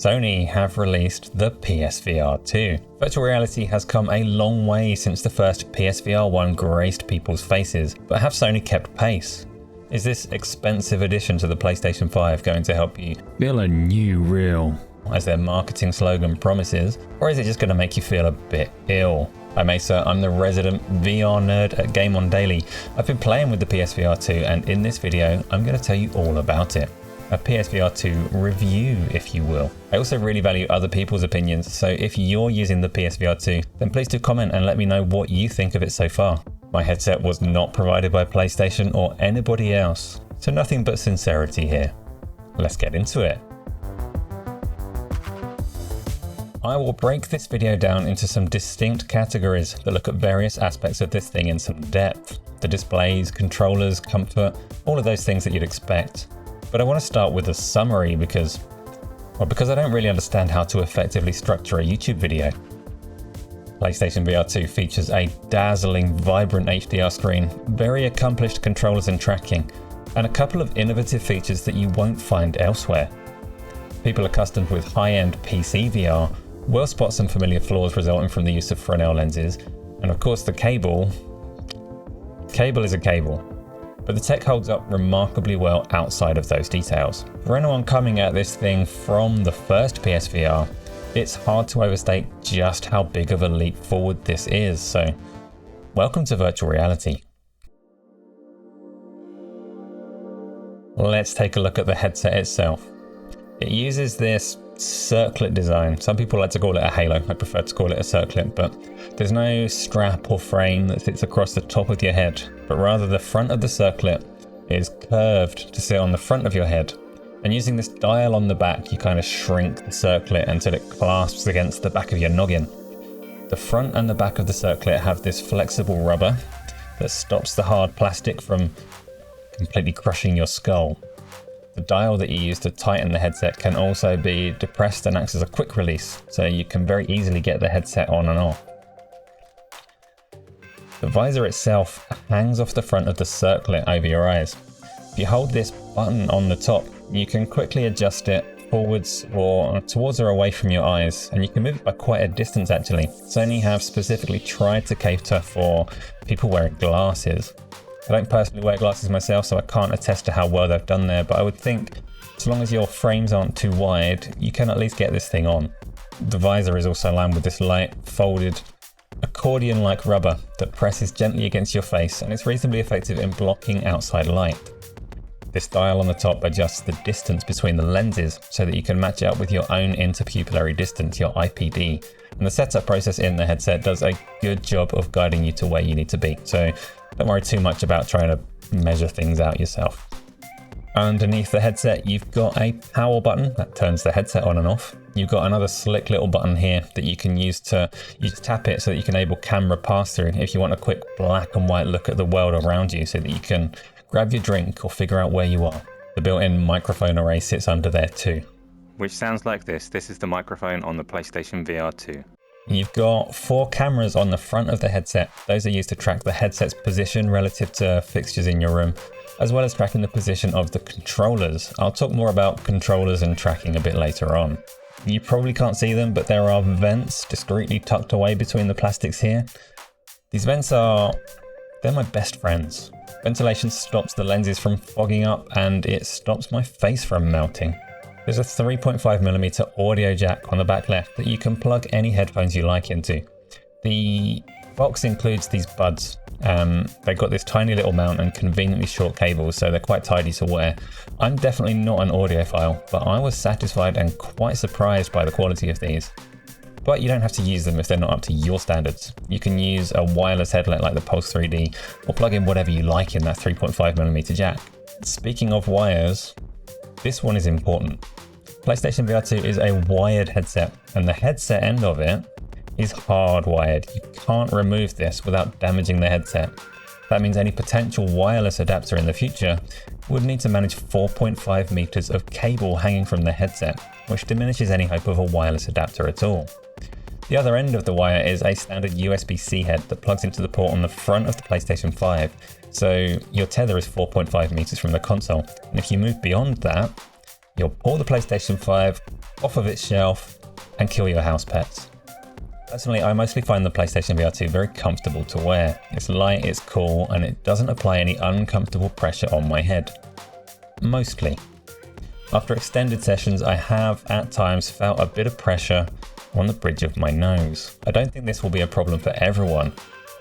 Sony have released the PSVR2. Virtual reality has come a long way since the first PSVR1 graced people's faces, but have Sony kept pace? Is this expensive addition to the PlayStation 5 going to help you feel a new real, as their marketing slogan promises, or is it just going to make you feel a bit ill? I'm Asa, I'm the resident VR nerd at Gameondaily. I've been playing with the PSVR2 and in this video I'm going to tell you all about it. A PSVR2 review, if you will. I also really value other people's opinions, so if you're using the PSVR2, then please do comment and let me know what you think of it so far. My headset was not provided by PlayStation or anybody else, so nothing but sincerity here. Let's get into it. I will break this video down into some distinct categories that look at various aspects of this thing in some depth. The displays, controllers, comfort, all of those things that you'd expect. But I want to start with a summary because I don't really understand how to effectively structure a YouTube video. PlayStation VR2 features a dazzling, vibrant HDR screen, very accomplished controllers and tracking, and a couple of innovative features that you won't find elsewhere. People accustomed with high-end PC VR will spot some familiar flaws resulting from the use of Fresnel lenses, and of course the cable is a cable. But the tech holds up remarkably well outside of those details. For anyone coming at this thing from the first PSVR, it's hard to overstate just how big of a leap forward this is, so welcome to virtual reality. Let's take a look at the headset itself. It uses this circlet design. Some people like to call it a halo. I prefer to call it a circlet, but there's no strap or frame that sits across the top of your head, but rather the front of the circlet is curved to sit on the front of your head. And using this dial on the back, you kind of shrink the circlet until it clasps against the back of your noggin. The front and the back of the circlet have this flexible rubber that stops the hard plastic from completely crushing your skull. The dial that you use to tighten the headset can also be depressed and acts as a quick release, so you can very easily get the headset on and off. The visor itself hangs off the front of the circlet over your eyes. If you hold this button on the top, you can quickly adjust it forwards or towards or away from your eyes, and you can move it by quite a distance actually. Sony have specifically tried to cater for people wearing glasses. I don't personally wear glasses myself, so I can't attest to how well they've done there, but I would think as long as your frames aren't too wide, you can at least get this thing on. The visor is also lined with this light, folded, accordion-like rubber that presses gently against your face, and it's reasonably effective in blocking outside light. This dial on the top adjusts the distance between the lenses so that you can match it up with your own interpupillary distance, your IPD, and the setup process in the headset does a good job of guiding you to where you need to be, so don't worry too much about trying to measure things out yourself. Underneath the headset, you've got a power button that turns the headset on and off. You've got another slick little button here that you can use to, you just tap it so that you can enable camera pass-through if you want a quick black and white look at the world around you so that you can grab your drink or figure out where you are. The built-in microphone array sits under there too. Which sounds like this. This is the microphone on the PlayStation VR2. You've got 4 cameras on the front of the headset. Those are used to track the headset's position relative to fixtures in your room, as well as tracking the position of the controllers. I'll talk more about controllers and tracking a bit later on. You probably can't see them, but there are vents discreetly tucked away between the plastics here. These vents they're my best friends. Ventilation stops the lenses from fogging up, and it stops my face from melting. There's a 3.5mm audio jack on the back left that you can plug any headphones you like into. The box includes these buds. They've got this tiny little mount and conveniently short cables, so they're quite tidy to wear. I'm definitely not an audiophile, but I was satisfied and quite surprised by the quality of these. But you don't have to use them if they're not up to your standards. You can use a wireless headlet like the Pulse 3D, or plug in whatever you like in that 3.5mm jack. Speaking of wires, this one is important. PlayStation VR2 is a wired headset, and the headset end of it is hardwired. You can't remove this without damaging the headset. That means any potential wireless adapter in the future would need to manage 4.5 meters of cable hanging from the headset, which diminishes any hope of a wireless adapter at all. The other end of the wire is a standard USB-C head that plugs into the port on the front of the PlayStation 5, so your tether is 4.5 meters from the console, and if you move beyond that, you'll pull the PlayStation 5 off of its shelf and kill your house pets. Personally, I mostly find the PlayStation VR2 very comfortable to wear. It's light, it's cool, and it doesn't apply any uncomfortable pressure on my head. Mostly. After extended sessions, I have at times felt a bit of pressure on the bridge of my nose. I don't think this will be a problem for everyone.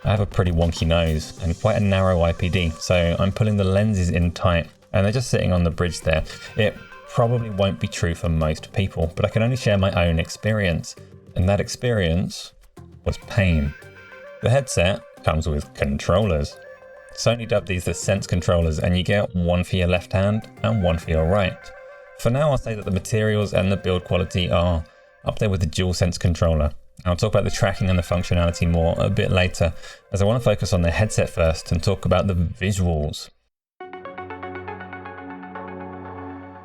I have a pretty wonky nose and quite a narrow IPD, so I'm pulling the lenses in tight and they're just sitting on the bridge there. It probably won't be true for most people, but I can only share my own experience, and that experience was pain. The headset comes with controllers. Sony dubbed these the Sense controllers, and you get one for your left hand and one for your right. For now, I'll say that the materials and the build quality are up there with the DualSense controller. I'll talk about the tracking and the functionality more a bit later, as I want to focus on the headset first and talk about the visuals.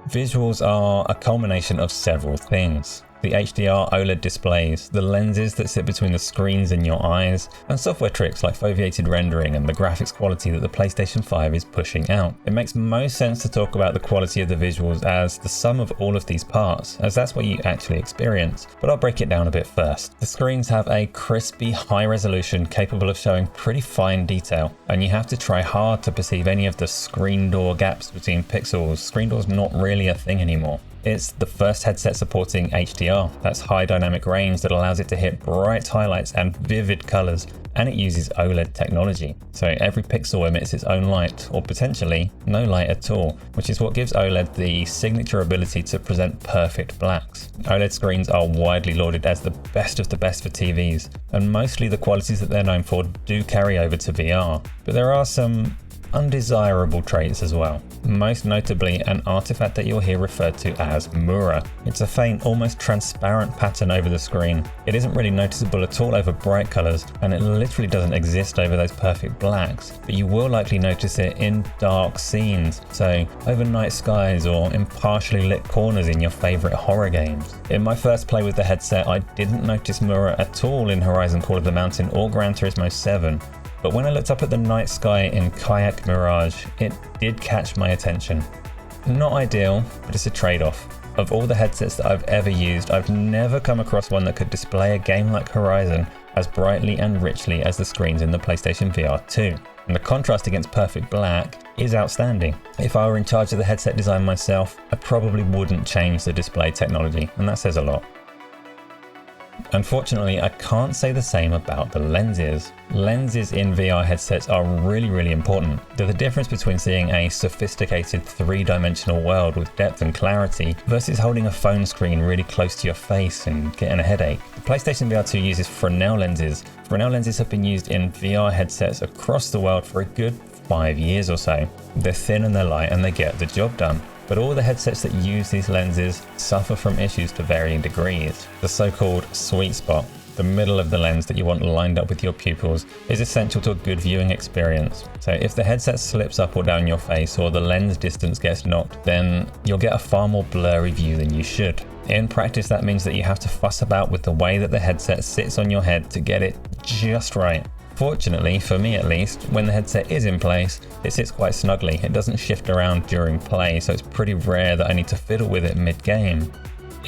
Visuals are a culmination of several things. The HDR OLED displays, the lenses that sit between the screens in your eyes, and software tricks like foveated rendering and the graphics quality that the PlayStation 5 is pushing out. It makes most sense to talk about the quality of the visuals as the sum of all of these parts, as that's what you actually experience, but I'll break it down a bit first. The screens have a crispy, high resolution capable of showing pretty fine detail, and you have to try hard to perceive any of the screen door gaps between pixels. Screen door's not really a thing anymore. It's the first headset supporting HDR, that's high dynamic range that allows it to hit bright highlights and vivid colors, and it uses OLED technology. So every pixel emits its own light, or potentially no light at all, which is what gives OLED the signature ability to present perfect blacks. OLED screens are widely lauded as the best of the best for TVs, and mostly the qualities that they're known for do carry over to VR. But there are some undesirable traits as well. Most notably an artifact that you'll hear referred to as Mura. It's a faint, almost transparent pattern over the screen. It isn't really noticeable at all over bright colors, and it literally doesn't exist over those perfect blacks, but you will likely notice it in dark scenes, so over night skies or in partially lit corners in your favorite horror games. In my first play with the headset, I didn't notice Mura at all in Horizon Call of the Mountain or Gran Turismo 7. But when I looked up at the night sky in Kayak Mirage, it did catch my attention. Not ideal, but it's a trade-off. Of all the headsets that I've ever used, I've never come across one that could display a game like Horizon as brightly and richly as the screens in the PlayStation VR2. And the contrast against perfect black is outstanding. If I were in charge of the headset design myself, I probably wouldn't change the display technology, and that says a lot. Unfortunately, I can't say the same about the lenses. Lenses in VR headsets are really important. They're the difference between seeing a sophisticated three-dimensional world with depth and clarity versus holding a phone screen really close to your face and getting a headache. The PlayStation VR2 uses Fresnel lenses. Fresnel lenses have been used in VR headsets across the world for a good 5 years or so. They're thin and they're light and they get the job done. But all the headsets that use these lenses suffer from issues to varying degrees. The so-called sweet spot, the middle of the lens that you want lined up with your pupils, is essential to a good viewing experience. So if the headset slips up or down your face or the lens distance gets knocked, then you'll get a far more blurry view than you should. In practice, that means that you have to fuss about with the way that the headset sits on your head to get it just right. Fortunately, for me at least, when the headset is in place, it sits quite snugly. It doesn't shift around during play, so it's pretty rare that I need to fiddle with it mid-game.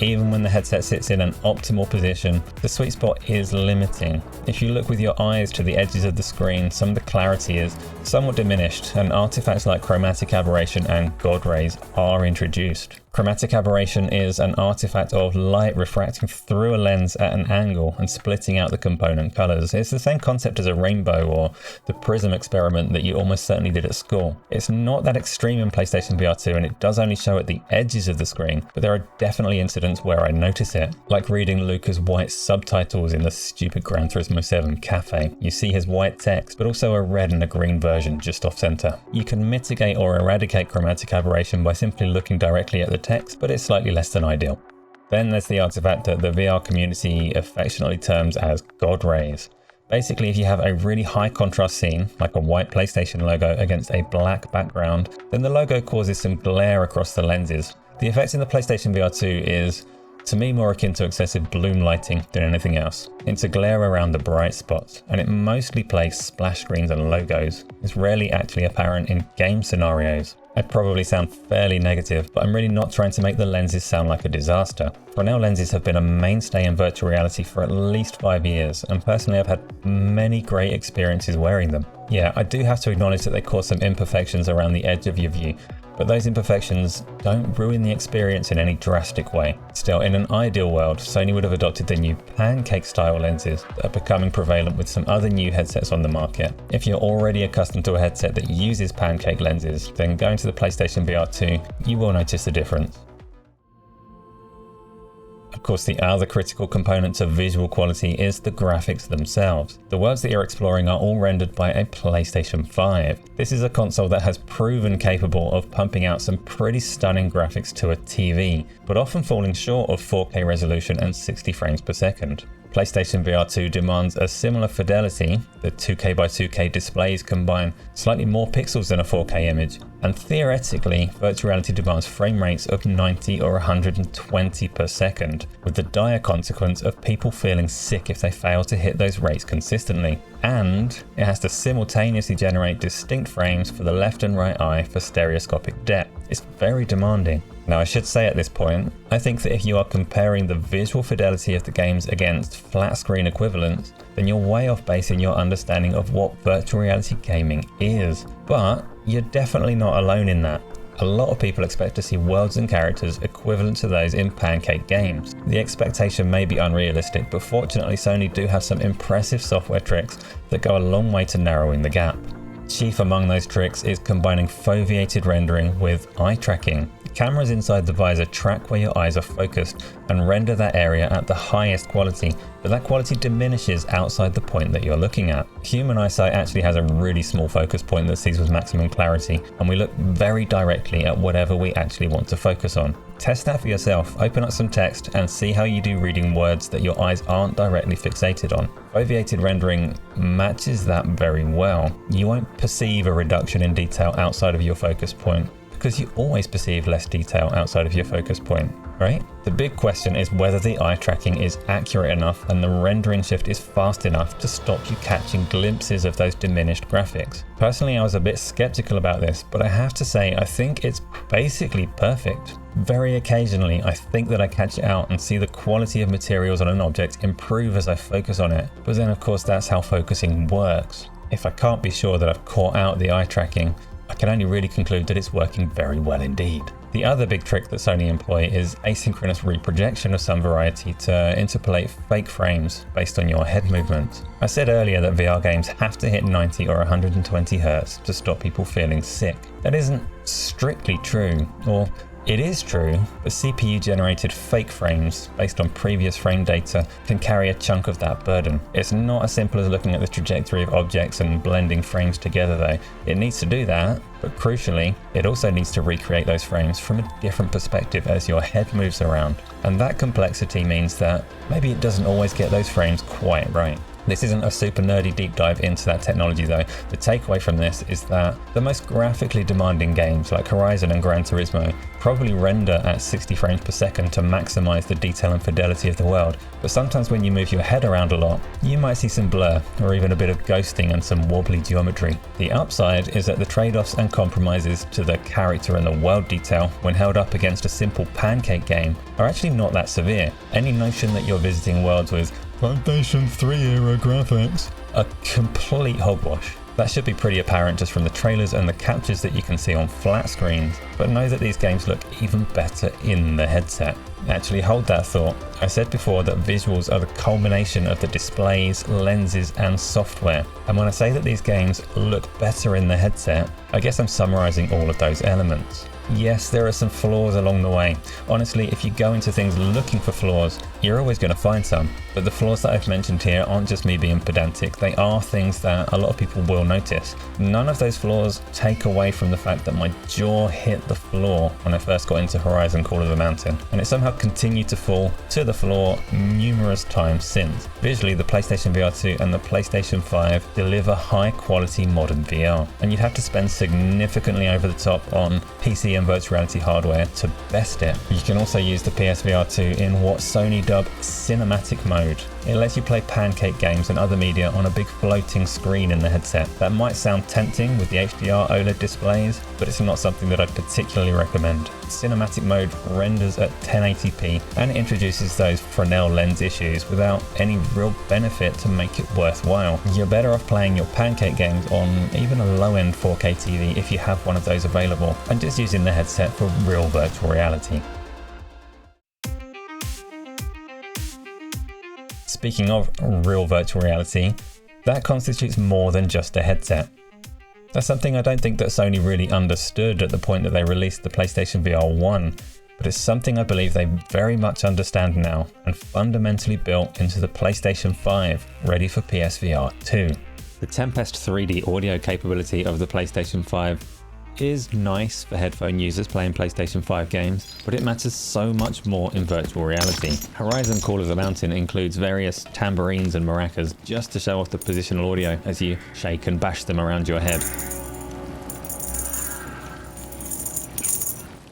Even when the headset sits in an optimal position, the sweet spot is limiting. If you look with your eyes to the edges of the screen, some of the clarity is somewhat diminished, and artifacts like chromatic aberration and God rays are introduced. Chromatic aberration is an artifact of light refracting through a lens at an angle and splitting out the component colors. It's the same concept as a rainbow or the prism experiment that you almost certainly did at school. It's not that extreme in PlayStation VR2, and it does only show at the edges of the screen, but there are definitely incidents where I notice it, like reading Luca's white subtitles in the stupid Gran Turismo 7 cafe. You see his white text, but also a red and a green version just off center. You can mitigate or eradicate chromatic aberration by simply looking directly at the text, but it's slightly less than ideal. Then there's the artifact that the VR community affectionately terms as God rays. Basically, if you have a really high contrast scene, like a white PlayStation logo against a black background, then the logo causes some glare across the lenses. The effect in the PlayStation VR2 is, to me, more akin to excessive bloom lighting than anything else. It's a glare around the bright spots, and it mostly plays splash screens and logos. It's rarely actually apparent in game scenarios. I probably sound fairly negative, but I'm really not trying to make the lenses sound like a disaster. Fresnel lenses have been a mainstay in virtual reality for at least 5 years, and personally I've had many great experiences wearing them. Yeah, I do have to acknowledge that they cause some imperfections around the edge of your view, but those imperfections don't ruin the experience in any drastic way. Still, in an ideal world, Sony would have adopted the new pancake style lenses that are becoming prevalent with some other new headsets on the market. If you're already accustomed to a headset that uses pancake lenses, then going to the PlayStation VR2, you will notice the difference. Of course, the other critical component of visual quality is the graphics themselves. The worlds that you're exploring are all rendered by a PlayStation 5. This is a console that has proven capable of pumping out some pretty stunning graphics to a TV, but often falling short of 4K resolution and 60 frames per second. PlayStation VR2 demands a similar fidelity. The 2K by 2K displays combine slightly more pixels than a 4K image, and theoretically, virtual reality demands frame rates of 90 or 120 per second, with the dire consequence of people feeling sick if they fail to hit those rates consistently. And it has to simultaneously generate distinct frames for the left and right eye for stereoscopic depth. It's very demanding. Now, I should say at this point, I think that if you are comparing the visual fidelity of the games against flat screen equivalents, then you're way off base in your understanding of what virtual reality gaming is. But you're definitely not alone in that. A lot of people expect to see worlds and characters equivalent to those in pancake games. The expectation may be unrealistic, but fortunately Sony do have some impressive software tricks that go a long way to narrowing the gap. Chief among those tricks is combining foveated rendering with eye tracking. Cameras inside the visor track where your eyes are focused and render that area at the highest quality, but that quality diminishes outside the point that you're looking at. Human eyesight actually has a really small focus point that sees with maximum clarity, and we look very directly at whatever we actually want to focus on. Test that for yourself, open up some text and see how you do reading words that your eyes aren't directly fixated on. Foveated rendering matches that very well. You won't perceive a reduction in detail outside of your focus point, because you always perceive less detail outside of your focus point, right? The big question is whether the eye tracking is accurate enough and the rendering shift is fast enough to stop you catching glimpses of those diminished graphics. Personally, I was a bit skeptical about this, but I have to say I think it's basically perfect. Very occasionally, I think that I catch it out and see the quality of materials on an object improve as I focus on it, but then of course that's how focusing works. If I can't be sure that I've caught out the eye tracking, I can only really conclude that it's working very well indeed. The other big trick that Sony employ is asynchronous reprojection of some variety to interpolate fake frames based on your head movements. I said earlier that VR games have to hit 90 or 120 Hz to stop people feeling sick. That isn't strictly true, or it is true, but CPU generated fake frames based on previous frame data can carry a chunk of that burden. It's not as simple as looking at the trajectory of objects and blending frames together though. It needs to do that, but crucially, it also needs to recreate those frames from a different perspective as your head moves around. And that complexity means that maybe it doesn't always get those frames quite right. This isn't a super nerdy deep dive into that technology though. The takeaway from this is that the most graphically demanding games like Horizon and Gran Turismo probably render at 60 frames per second to maximize the detail and fidelity of the world, but sometimes when you move your head around a lot, you might see some blur or even a bit of ghosting and some wobbly geometry. The upside is that the trade-offs and compromises to the character and the world detail when held up against a simple pancake game are actually not that severe. Any notion that you're visiting worlds with PlayStation 3 era graphics are complete hogwash. That should be pretty apparent just from the trailers and the captures that you can see on flat screens, but know that these games look even better in the headset. Actually, hold that thought. I said before that visuals are the culmination of the displays, lenses and software, and when I say that these games look better in the headset, I guess I'm summarizing all of those elements. Yes, there are some flaws along the way. Honestly, if you go into things looking for flaws, you're always going to find some. But the flaws that I've mentioned here aren't just me being pedantic, they are things that a lot of people will notice. None of those flaws take away from the fact that my jaw hit the floor when I first got into Horizon Call of the Mountain, and it somehow continued to fall to the floor numerous times since. Visually, the PlayStation VR2 and the PlayStation 5 deliver high quality modern VR, and you'd have to spend significantly over the top on PC and virtual reality hardware to best it. You can also use the PSVR2 in what Sony dub cinematic mode. It lets you play pancake games and other media on a big floating screen in the headset. That might sound tempting with the HDR OLED displays, but it's not something that I'd particularly recommend. Cinematic mode renders at 1080p and it introduces those Fresnel lens issues without any real benefit to make it worthwhile. You're better off playing your pancake games on even a low-end 4K TV if you have one of those available, and just using the headset for real virtual reality. Speaking of real virtual reality, that constitutes more than just a headset. That's something I don't think that Sony really understood at the point that they released the PlayStation VR1, but it's something I believe they very much understand now and fundamentally built into the PlayStation 5, ready for PSVR2. The Tempest 3D audio capability of the PlayStation 5 is nice for headphone users playing PlayStation 5 games, but it matters so much more in virtual reality. Horizon Call of the Mountain includes various tambourines and maracas just to show off the positional audio as you shake and bash them around your head.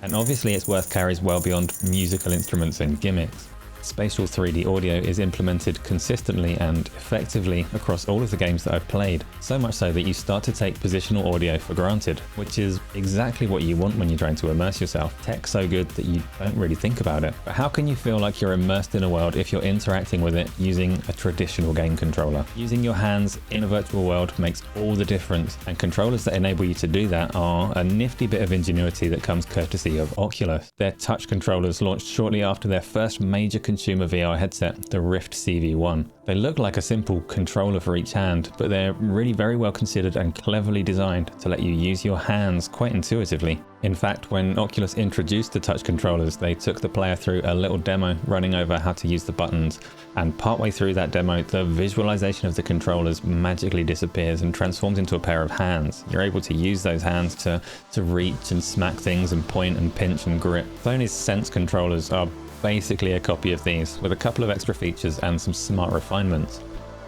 And obviously its worth carries well beyond musical instruments and gimmicks. Spatial 3D audio is implemented consistently and effectively across all of the games that I've played, so much so that you start to take positional audio for granted, which is exactly what you want when you're trying to immerse yourself. Tech so good that you don't really think about it. But how can you feel like you're immersed in a world if you're interacting with it using a traditional game controller? Using your hands in a virtual world makes all the difference, and controllers that enable you to do that are a nifty bit of ingenuity that comes courtesy of Oculus. Their touch controllers launched shortly after their first major consumer VR headset, the Rift CV1. They look like a simple controller for each hand, but they're really very well considered and cleverly designed to let you use your hands quite intuitively. In fact, when Oculus introduced the touch controllers, they took the player through a little demo running over how to use the buttons, and partway through that demo, the visualization of the controllers magically disappears and transforms into a pair of hands. You're able to use those hands to reach and smack things and point and pinch and grip. Sony's Sense controllers are basically a copy of these, with a couple of extra features and some smart refinements.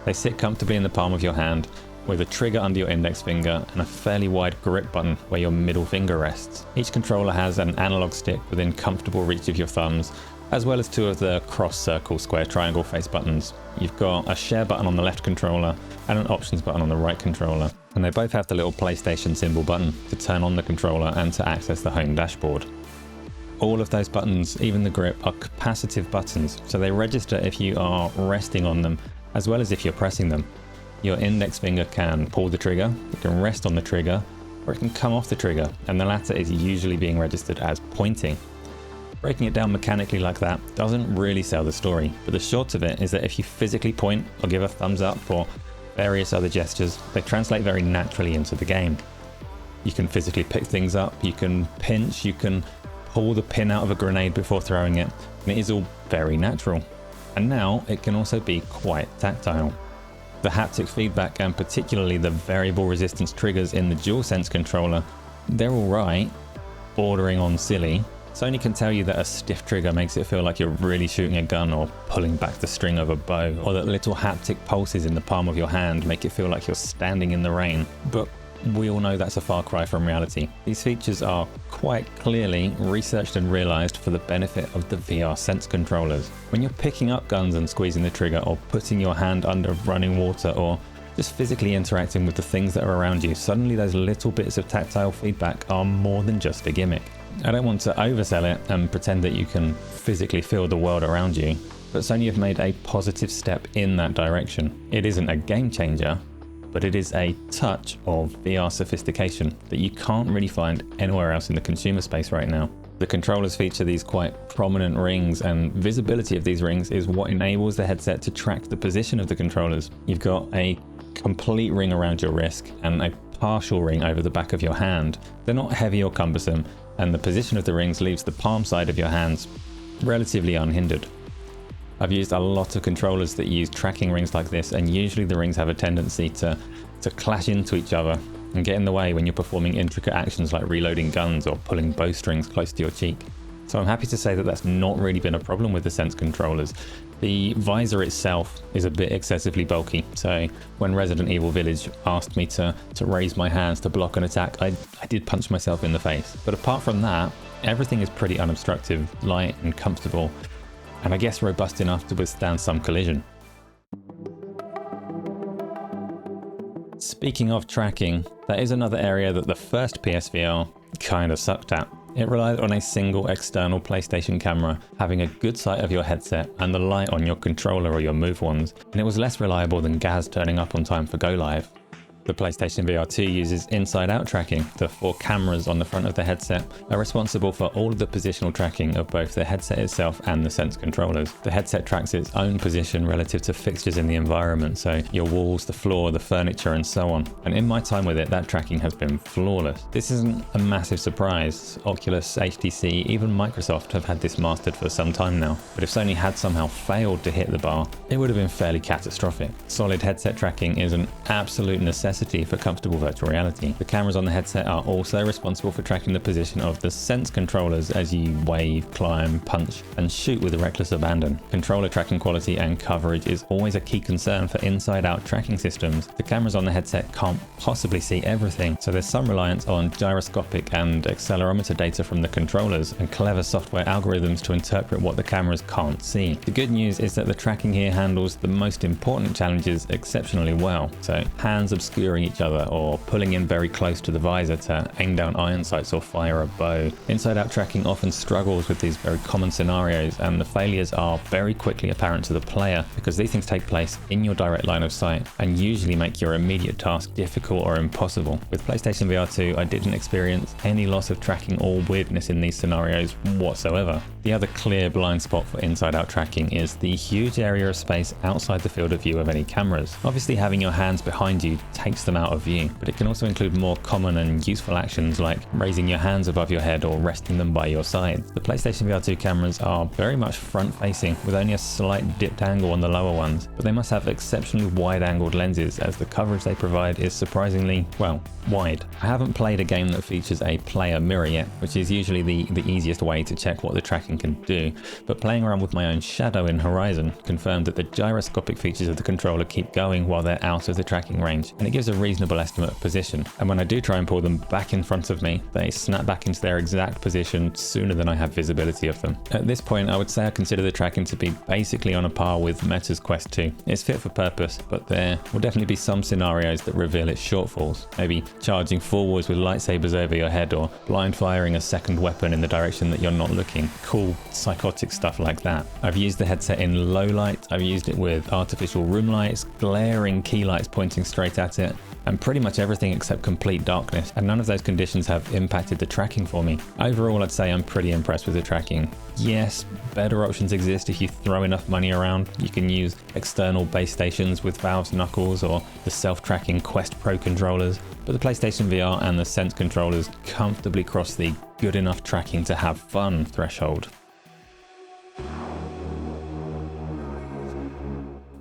They sit comfortably in the palm of your hand, with a trigger under your index finger and a fairly wide grip button where your middle finger rests. Each controller has an analog stick within comfortable reach of your thumbs, as well as two of the cross, circle, square, triangle face buttons. You've got a share button on the left controller and an options button on the right controller, and they both have the little PlayStation symbol button to turn on the controller and to access the home dashboard. All of those buttons, even the grip, are capacitive buttons, so they register if you are resting on them as well as if you're pressing them. Your index finger can pull the trigger, it can rest on the trigger, or it can come off the trigger, and the latter is usually being registered as pointing. Breaking it down mechanically like that doesn't really sell the story, but the short of it is that if you physically point or give a thumbs up or various other gestures, they translate very naturally into the game. You can physically pick things up, you can pinch, you can pull the pin out of a grenade before throwing it, and it is all very natural. And now it can also be quite tactile. The haptic feedback and particularly the variable resistance triggers in the DualSense controller, they're alright, bordering on silly. Sony can tell you that a stiff trigger makes it feel like you're really shooting a gun or pulling back the string of a bow, or that little haptic pulses in the palm of your hand make it feel like you're standing in the rain. But we all know that's a far cry from reality. These features are quite clearly researched and realized for the benefit of the VR Sense controllers. When you're picking up guns and squeezing the trigger, or putting your hand under running water, or just physically interacting with the things that are around you, suddenly those little bits of tactile feedback are more than just a gimmick. I don't want to oversell it and pretend that you can physically feel the world around you, but Sony have made a positive step in that direction. It isn't a game changer, but it is a touch of VR sophistication that you can't really find anywhere else in the consumer space right now. The controllers feature these quite prominent rings, and visibility of these rings is what enables the headset to track the position of the controllers. You've got a complete ring around your wrist and a partial ring over the back of your hand. They're not heavy or cumbersome, and the position of the rings leaves the palm side of your hands relatively unhindered. I've used a lot of controllers that use tracking rings like this, and usually the rings have a tendency to clash into each other and get in the way when you're performing intricate actions like reloading guns or pulling bowstrings close to your cheek. So I'm happy to say that that's not really been a problem with the Sense controllers. The visor itself is a bit excessively bulky, so when Resident Evil Village asked me to raise my hands to block an attack, I did punch myself in the face. But apart from that, everything is pretty unobstructive, light and comfortable, and I guess robust enough to withstand some collision. Speaking of tracking, that is another area that the first PSVR kind of sucked at. It relied on a single external PlayStation camera, having a good sight of your headset and the light on your controller or your Move ones, and it was less reliable than Gaz turning up on time for Go Live. The PlayStation VR2 uses inside-out tracking. The 4 cameras on the front of the headset are responsible for all of the positional tracking of both the headset itself and the Sense controllers. The headset tracks its own position relative to fixtures in the environment, so your walls, the floor, the furniture, and so on. And in my time with it, that tracking has been flawless. This isn't a massive surprise. Oculus, HTC, even Microsoft have had this mastered for some time now. But if Sony had somehow failed to hit the bar, it would have been fairly catastrophic. Solid headset tracking is an absolute necessity for comfortable virtual reality. The cameras on the headset are also responsible for tracking the position of the Sense controllers as you wave, climb, punch, and shoot with reckless abandon. Controller tracking quality and coverage is always a key concern for inside-out tracking systems. The cameras on the headset can't possibly see everything, so there's some reliance on gyroscopic and accelerometer data from the controllers and clever software algorithms to interpret what the cameras can't see. The good news is that the tracking here handles the most important challenges exceptionally well, so hands obscuring each other or pulling in very close to the visor to aim down iron sights or fire a bow. Inside-out tracking often struggles with these very common scenarios, and the failures are very quickly apparent to the player because these things take place in your direct line of sight and usually make your immediate task difficult or impossible. With PlayStation VR2, I didn't experience any loss of tracking or weirdness in these scenarios whatsoever. The other clear blind spot for inside-out tracking is the huge area of space outside the field of view of any cameras. Obviously, having your hands behind you takes them out of view, but it can also include more common and useful actions like raising your hands above your head or resting them by your sides. The PlayStation VR2 cameras are very much front-facing with only a slight dipped angle on the lower ones, but they must have exceptionally wide-angled lenses as the coverage they provide is surprisingly, well, wide. I haven't played a game that features a player mirror yet, which is usually the easiest way to check what the tracking can do, but playing around with my own shadow in Horizon confirmed that the gyroscopic features of the controller keep going while they're out of the tracking range, and it gives a reasonable estimate of position. And when I do try and pull them back in front of me, they snap back into their exact position sooner than I have visibility of them. At this point, I would say I consider the tracking to be basically on a par with Meta's Quest 2. It's fit for purpose, but there will definitely be some scenarios that reveal its shortfalls. Maybe charging forwards with lightsabers over your head or blind firing a second weapon in the direction that you're not looking. Cool, psychotic stuff like that. I've used the headset in low light, I've used it with artificial room lights, glaring key lights pointing straight at it, and pretty much everything except complete darkness, and none of those conditions have impacted the tracking for me. Overall, I'd say I'm pretty impressed with the tracking. Yes, better options exist if you throw enough money around. You can use external base stations with Valve's Knuckles or the self-tracking Quest Pro controllers, but the PlayStation VR and the Sense controllers comfortably cross the good enough tracking to have fun threshold.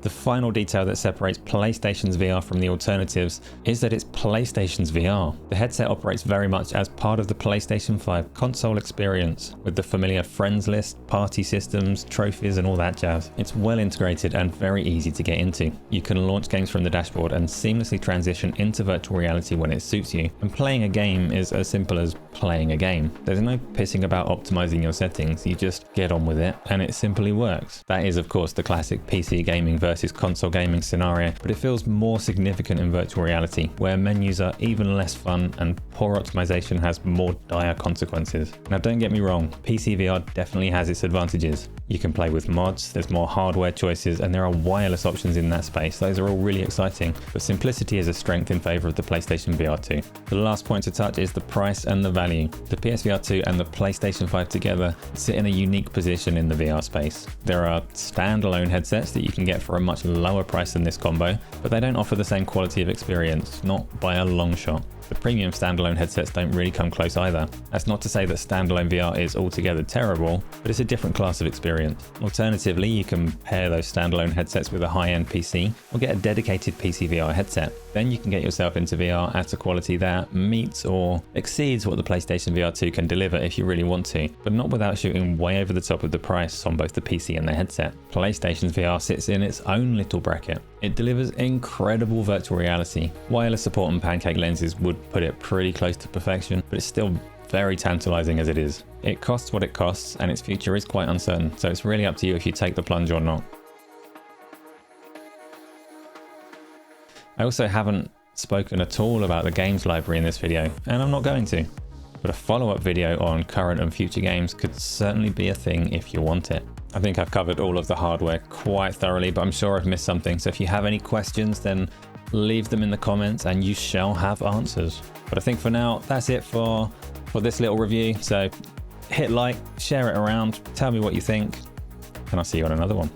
The final detail that separates PlayStation's VR from the alternatives is that it's PlayStation's VR. The headset operates very much as part of the PlayStation 5 console experience, with the familiar friends list, party systems, trophies and all that jazz. It's well integrated and very easy to get into. You can launch games from the dashboard and seamlessly transition into virtual reality when it suits you. And playing a game is as simple as playing a game. There's no pissing about optimizing your settings, you just get on with it and it simply works. That is of course the classic PC gaming versus console gaming scenario, but it feels more significant in virtual reality, where menus are even less fun and poor optimization has more dire consequences. Now don't get me wrong, PC VR definitely has its advantages. You can play with mods, there's more hardware choices, and there are wireless options in that space. Those are all really exciting, but simplicity is a strength in favor of the PlayStation VR 2. The last point to touch is the price and the value. The PSVR 2 and the PlayStation 5 together sit in a unique position in the VR space. There are standalone headsets that you can get for a much lower price than this combo, but they don't offer the same quality of experience, not by a long shot. The premium standalone headsets don't really come close either. That's not to say that standalone VR is altogether terrible, but it's a different class of experience. Alternatively, you can pair those standalone headsets with a high-end PC or get a dedicated PC VR headset. Then you can get yourself into VR at a quality that meets or exceeds what the PlayStation VR 2 can deliver if you really want to, but not without shooting way over the top of the price on both the PC and the headset. PlayStation's VR sits in its own little bracket. It delivers incredible virtual reality. Wireless support and pancake lenses would put it pretty close to perfection, but it's still very tantalizing as it is. It costs what it costs and its future is quite uncertain, so it's really up to you if you take the plunge or not. I also haven't spoken at all about the games library in this video, and I'm not going to. But a follow-up video on current and future games could certainly be a thing if you want it. I think I've covered all of the hardware quite thoroughly, but I'm sure I've missed something. So if you have any questions, then leave them in the comments and you shall have answers. But I think for now, that's it for this little review. So hit like, share it around, tell me what you think, and I'll see you on another one.